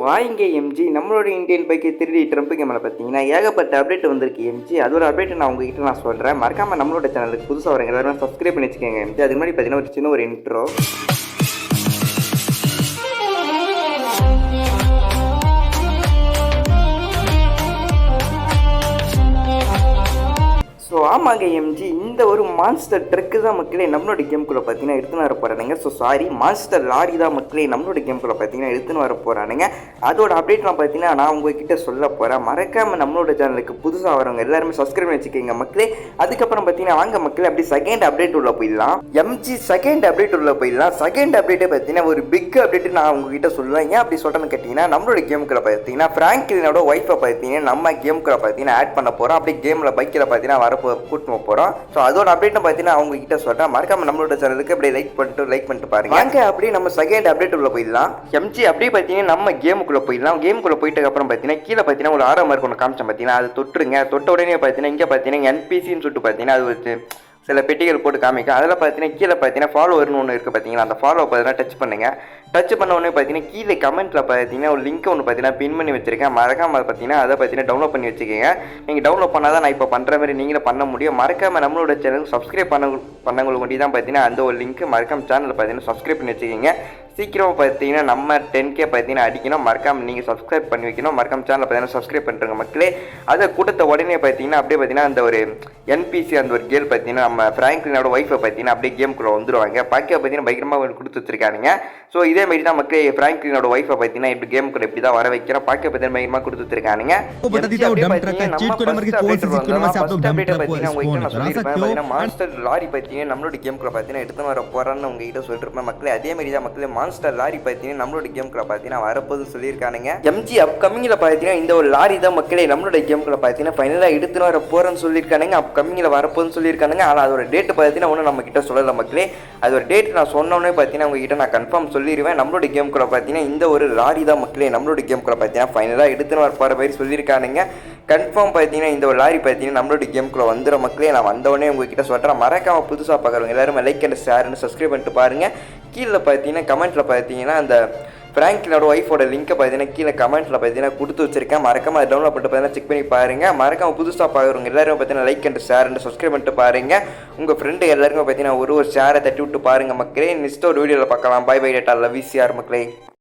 வாங்க எம்ஜி நம்மளோட இந்தியன் பைக்கை திருடி ட்ரம்ப் கேமில் பார்த்தீங்கன்னா ஏகப்பட்ட அப்டேட் வந்திருக்கு எம்ஜி. அது ஒரு அப்டேட் நான் உங்ககிட்ட நான் சொல்கிறேன். மறக்காமல் நம்மளோட சேனலுக்கு புதுசாக வரங்க எல்லாரும் சப்ஸ்கிரைப் பண்ணி வச்சுக்கோங்க எம்ஜி. அதுக்கு முன்னாடி பார்த்தீங்கன்னா ஒரு சின்ன ஒரு இன்ட்ரோ. ஸோ ஆமாங்க எம்ஜி, இந்த ஒரு மான்ஸ்டர் ட்ரக்கு தான் மக்களே நம்மளோட கேம்குள்ளே பார்த்தீங்கன்னா எடுத்துன்னு வர போகிறானுங்க. ஸோ சாரி, மான்ஸ்டர் லாரி தான் மக்களே நம்மளோட கேம்குள்ளே பார்த்தீங்கன்னா எடுத்துன்னு வர போகிறானுங்க. அதோட அப்டேட்லாம் பார்த்தீங்கன்னா நான் உங்ககிட்ட சொல்ல போகிறேன். மறக்காமல் நம்மளோட சேனலுக்கு புதுசாக வரவங்க எல்லாருமே சப்ஸ்கிரைப் பண்ணி வச்சுக்கோங்க மக்களே. அதுக்கப்புறம் பார்த்தீங்கன்னா வாங்க மக்களே அப்படி செகண்ட் அப்டேட் உள்ள போயிடலாம். எம்ஜி செகண்ட் அப்டேட் உள்ள போயிடலாம். செகண்ட் அப்டேட்டே பார்த்தீங்கன்னா ஒரு பிக் அப்டேட் நான் உங்ககிட்ட சொல்லுவேன். ஏன் அப்படி சொல்கிறேன்னு கேட்டிங்கன்னா நம்மளோட கேம்குள்ளே பார்த்தீங்கன்னா ஃப்ராங்க்லினோட ஒய்ஃபை பார்த்தீங்கன்னா நம்ம கேம்குள்ளே பார்த்தீங்கன்னா ஆட் பண்ண போகிறோம். அப்படி கேமில் பைக்கில் பார்த்தீங்கன்னா வர கூட்டு போகிறோம். ஸோ அதோட அப்டேட் பார்த்தீங்கன்னா அவங்க கிட்ட சொல்கிறேன். மறக்காம நம்மளோட சேனலுக்கு அப்படியே லைக் பண்ணிட்டு பாருங்க. அங்கே அப்படியே நம்ம செகண்ட் அப்டேட் உள்ள போயிடலாம். எம்ஜி அப்படியே பார்த்தீங்கன்னா நம்ம கேமுக்குள்ளே போயிடலாம். கேமுக்குள்ளே போயிட்டு அப்புறம் பார்த்தீங்கன்னா கீழே பார்த்தீங்கன்னா ஒரு ஆரோ மார்க் ஒன்று காமிச்சேன் பார்த்தீங்கன்னா அது தொட்டுருங்க. தொட்ட உடனே பார்த்தீங்கன்னா இங்கே பார்த்தீங்கன்னா என்பிசின்னு சொல்லிட்டு பார்த்தீங்கன்னா அது ஒரு சில பெட்டிகள் போட்டு காமிக்கும். அதில் பார்த்தீங்கன்னா கீழே பார்த்தீங்கன்னா ஃபாலோவர்னு ஒன்று இருக்குது பார்த்தீங்கன்னா அந்த ஃபாலோ பார்த்தீங்கன்னா டச் பண்ணுங்கள். டச் பண்ண உடனே பார்த்தீங்கன்னா கீழே கமெண்ட்டில் பார்த்தீங்கன்னா ஒரு லிங்க் ஒன்று பார்த்தீங்கன்னா பின் பண்ணி வச்சிருக்கேன். மறக்காமல் அதை பார்த்தீங்கன்னா அதை பார்த்தீங்கன்னா டவுன்லோட் பண்ணி வச்சுக்கோங்க. நீங்கள் டவுன்லோட் பண்ணால் தான் நான் இப்போ பண்ணுற மாதிரி நீங்களும் பண்ண முடியும். மறக்காமல் நம்மளோட சேனலுக்கு சப்ஸ்கிரைப் பண்ணவங்களுக்கு வேண்டி தான் பார்த்தீங்கன்னா அந்த ஒரு லிங்க் மறக்காமல் சேனலில் பார்த்தீங்கன்னா சப்ஸ்கிரைப் பண்ணி வச்சுக்கோங்க. சீக்கிரமாக பார்த்தீங்கன்னா நம்ம 10K பார்த்தீங்கன்னா அடிக்கணும். மறக்காமல் நீங்கள் சப்ஸ்கிரைப் பண்ணி வைக்கணும். மறக்காமல் சேனலில் பார்த்தீங்கன்னா சப்ஸ்கிரைப் பண்ணுறங்க மக்களே. அதை கொடுத்த உடனே பார்த்தீங்கன்னா அப்படியே பார்த்தீங்கன்னா அந்த ஒரு என்பிசி அந்த ஒரு கேர்ள் பார்த்தீங்கன்னா நம்ம ஃப்ராங்க்லினோட ஒய்ஃபை பார்த்தீங்கன்னா அப்படியே கேமுக்குள்ளே வந்துடுவாங்க. பாக்கி பார்த்தீங்கன்னா பயங்கரமாக கொடுத்து வச்சிருக்கானுங்க. ஸோ இதே மாதிரி தான் மக்களே ஃப்ராங்க்லினோட ஒய்ஃபை பார்த்தீங்கன்னா இப்படி கேமுக்குள்ளே இப்படி தான் வர வைக்கிறோம். பாக்கி பார்த்தீங்கன்னா பயங்கரமாக கொடுத்து வச்சிருக்கானுங்க. மான்ஸ்டர் லாரி பார்த்தீங்கன்னா நம்மளோட கேமுக்குள்ளே பார்த்தீங்கன்னா எடுத்து வர போகிறான்னு உங்ககிட்ட சொல்லிருப்பேன் மக்களே. அதே மாதிரி தான் மக்களே மான்ஸ்டர் லாரி பார்த்தீங்கன்னா நம்மளோட கேமுக்குள்ள பார்த்தீங்கன்னா வரப்போது சொல்லியிருக்கானுங்க. எம்ஜி அப்கமிங்கில் பார்த்தீங்கன்னா இந்த ஒரு லாரி தான் மக்களே நம்மளோட கேமுக்குள்ள பார்த்தீங்கன்னா ஃபைனலாக எடுத்துன்னு வர போகிறேன்னு சொல்லியிருக்கானுங்க. அப்கமிங்கில் வரப்போதுன்னு சொல்லியிருக்கானுங்க. ஆனால் அதோட டேட்டு பார்த்தீங்கன்னா ஒன்றும் நம்ம கிட்ட சொல்லலை மக்களே. அதோட டேட் நான் சொன்னோன்னே பார்த்தீங்கன்னா உங்ககிட்ட நான் கன்ஃபார்ம் சொல்லிடுவேன். நம்மளோட கேமுக்குள்ள பார்த்தீங்கன்னா இந்த ஒரு லாரி தான் மக்களே நம்மளோட கேமுக்குள்ள பார்த்தீங்கன்னா ஃபைனலாக எடுத்துன்னு வர போகிற மாதிரி சொல்லியிருக்கானுங்க. கன்ஃபார்ம் பார்த்தீங்கன்னா இந்த ஒரு லாரி பார்த்தீங்கன்னா நம்மளோட கேமுக்குள்ள வந்துடும் மக்களே. நான் வந்தவொடனே உங்ககிட்ட சொல்கிறேன். மறக்காமல் புதுசாக பார்க்குறவங்க எல்லாரும் லைக் அண்ட் ஷேர்னு சப்ஸ்கிரைப் பண்ணிட்டு பாருங்கள். கீழே பார்த்தீங்கன்னா கமெண்ட்டில் பார்த்தீங்கன்னா அந்த ஃப்ராங்க்லினோட ஒய்ஃபோட லிங்க்கை பார்த்தீங்கன்னா கீழே கமெண்ட்டில் பார்த்தீங்கன்னா கொடுத்து வச்சிருக்கேன். மறக்காமல் அதை டவுன்லோட் பண்ணிட்டு பார்த்தீங்கன்னா செக் பண்ணி பாருங்கள். மறக்காமல் புதுசாக பார்க்குறவங்க எல்லாரும் பார்த்தீங்கன்னா லைக் அண்ட் ஷேர் சப்ஸ்கிரைப் பண்ணிட்டு பாருங்கள். உங்கள் ஃப்ரெண்டு எல்லாருக்கும் பார்த்தீங்கன்னா ஒரு ஷேரை தட்டி விட்டு பாருங்கள் மக்களே. நெக்ஸ்ட் ஒரு வீடியோவில் பார்க்கலாம். Bye bye tata love you CR மக்களே.